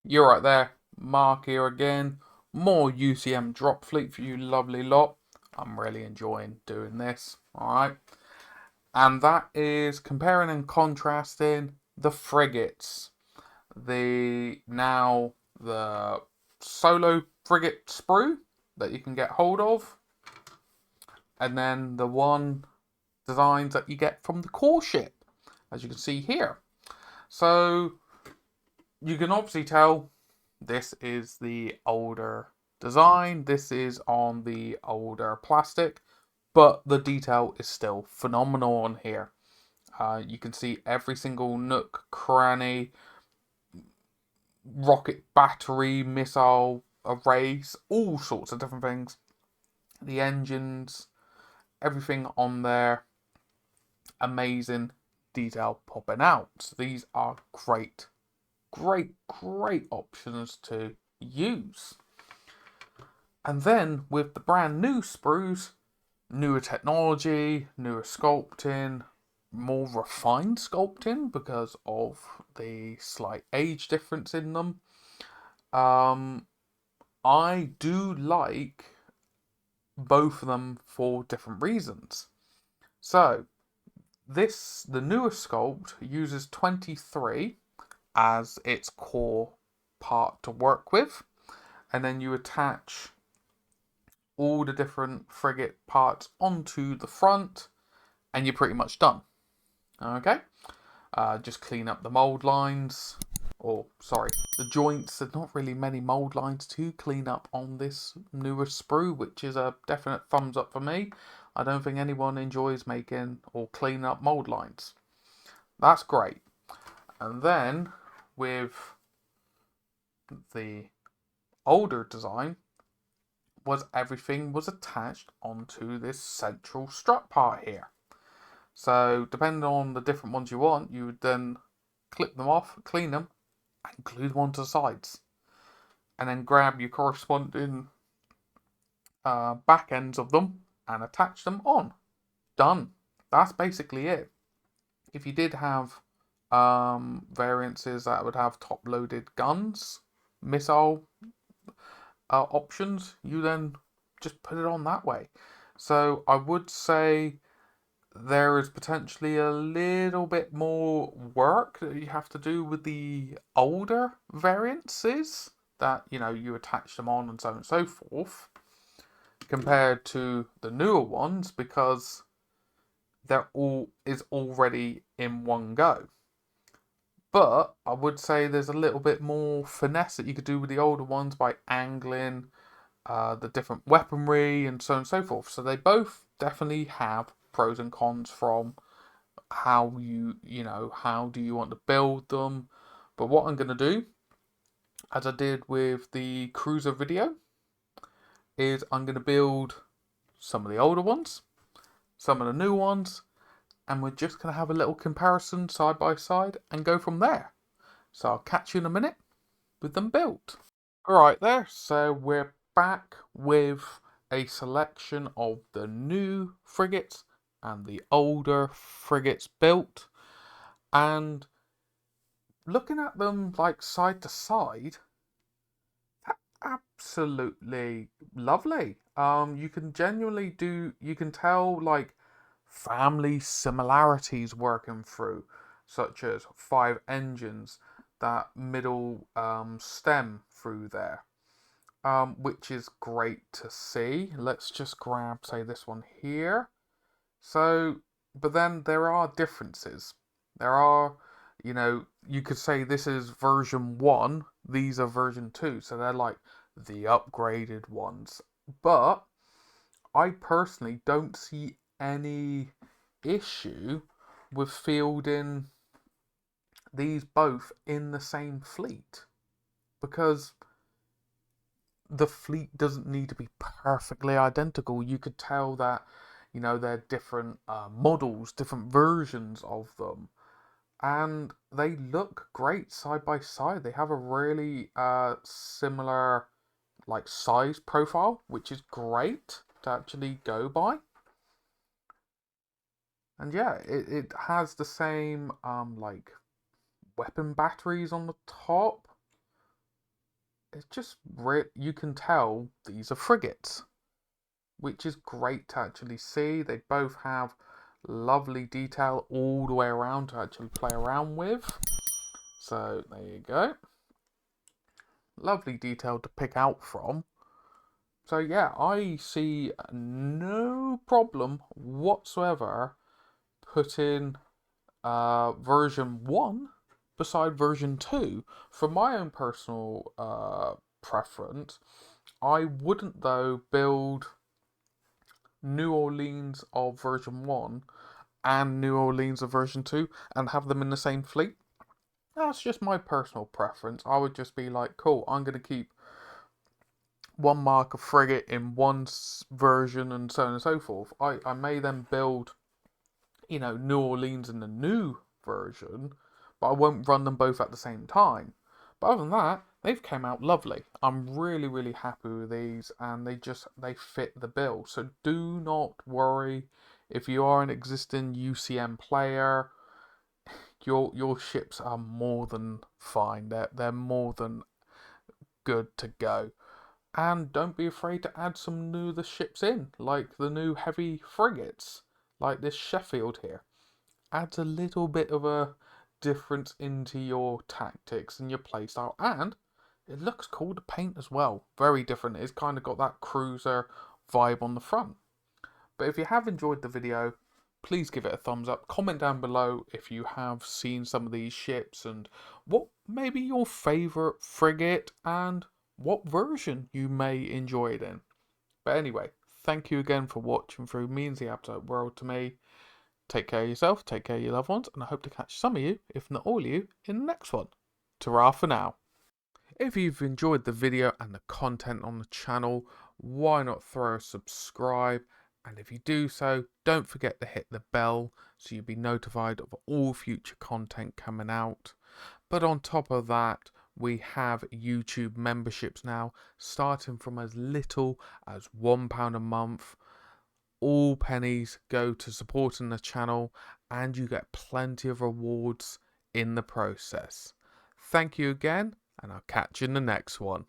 You're right there, Mark here again. More UCM Dropfleet for you lovely lot. I'm really enjoying doing this, alright? And that is comparing and contrasting the frigates. The solo frigate sprue that you can get hold of, and then the one designs that you get from the core ship, as you can see here. So you can obviously tell this is the older design. This is on the older plastic, but the detail is still phenomenal on here. You can see every single nook, cranny, rocket battery, missile arrays, all sorts of different things. The engines, everything on there. Amazing detail popping out. So these are great options to use. And then with the brand new sprues, newer technology, newer sculpting, more refined sculpting because of the slight age difference in them. I do like both of them for different reasons. So the newer sculpt uses 23 as its core part to work with, and then you attach all the different frigate parts onto the front, and you're pretty much done. Okay, just clean up the mold lines, or sorry, the joints. There's not really many mold lines to clean up on this newer sprue, which is a definite thumbs up for me. I don't think anyone enjoys making or cleaning up mold lines. That's great. And then with the older design, everything was attached onto this central strut part here. So depending on the different ones you want, you would then clip them off, clean them, and glue them onto the sides. And then grab your corresponding back ends of them and attach them on. Done. That's basically it. If you did have variances that would have top-loaded guns, missile options, you then just put it on that way. So I would say there is potentially a little bit more work that you have to do with the older variances that you attach them on and so on and so forth, compared to the newer ones, because they're all is already in one go. But I would say there's a little bit more finesse that you could do with the older ones by angling the different weaponry and so on and so forth. So they both definitely have pros and cons from how how do you want to build them. But what I'm going to do, as I did with the cruiser video, is I'm going to build some of the older ones, some of the new ones, and we're just going to have a little comparison side by side and go from there. So I'll catch you in a minute with them built. Alright there, so we're back with a selection of the new frigates and the older frigates built, and looking at them like side to side, absolutely lovely. You can you can tell like family similarities working through, such as 5 engines, that middle stem through there, which is great to see. Let's just grab, say, this one here. So, but then there are differences. There are, you could say this is version 1, these are version 2, so they're like the upgraded ones. But I personally don't see any issue with fielding these both in the same fleet, because the fleet doesn't need to be perfectly identical. You could tell that they're different models, different versions of them, and they look great side by side. They have a really similar like size profile, which is great to actually go by. And yeah, it has the same like weapon batteries on the top. it's just you can tell these are frigates, which is great to actually see. They both have lovely detail all the way around to actually play around with. So there you go. Lovely detail to pick out from. So yeah, I see no problem whatsoever putting version 1 beside version 2. For my own personal preference, I wouldn't though build New Orleans of version 1 and New Orleans of version 2 and have them in the same fleet. That's just my personal preference. I would just be like, cool, I'm going to keep one marker frigate in one version and so on and so forth. I may then build, New Orleans in the new version, but I won't run them both at the same time. But other than that, they've came out lovely. I'm really, really happy with these, and they fit the bill. So do not worry if you are an existing UCM player. Your ships are more than fine. They're more than good to go. And don't be afraid to add some new the ships in, like the new heavy frigates, like this Sheffield here. Adds a little bit of a difference into your tactics and your playstyle, and it looks cool to paint as well. Very different. It's kind of got that cruiser vibe on the front. But if you have enjoyed the video, please give it a thumbs up. Comment down below if you have seen some of these ships and what maybe your favourite frigate and what version you may enjoy it in. But anyway, thank you again for watching through. Means the absolute world to me. Take care of yourself, take care of your loved ones, and I hope to catch some of you, if not all of you, in the next one. Ta-ra for now. If you've enjoyed the video and the content on the channel, why not throw a subscribe? And if you do so, don't forget to hit the bell so you'll be notified of all future content coming out. But on top of that, we have YouTube memberships now, starting from as little as £1 a month. All pennies go to supporting the channel, and you get plenty of rewards in the process. Thank you again, and I'll catch you in the next one.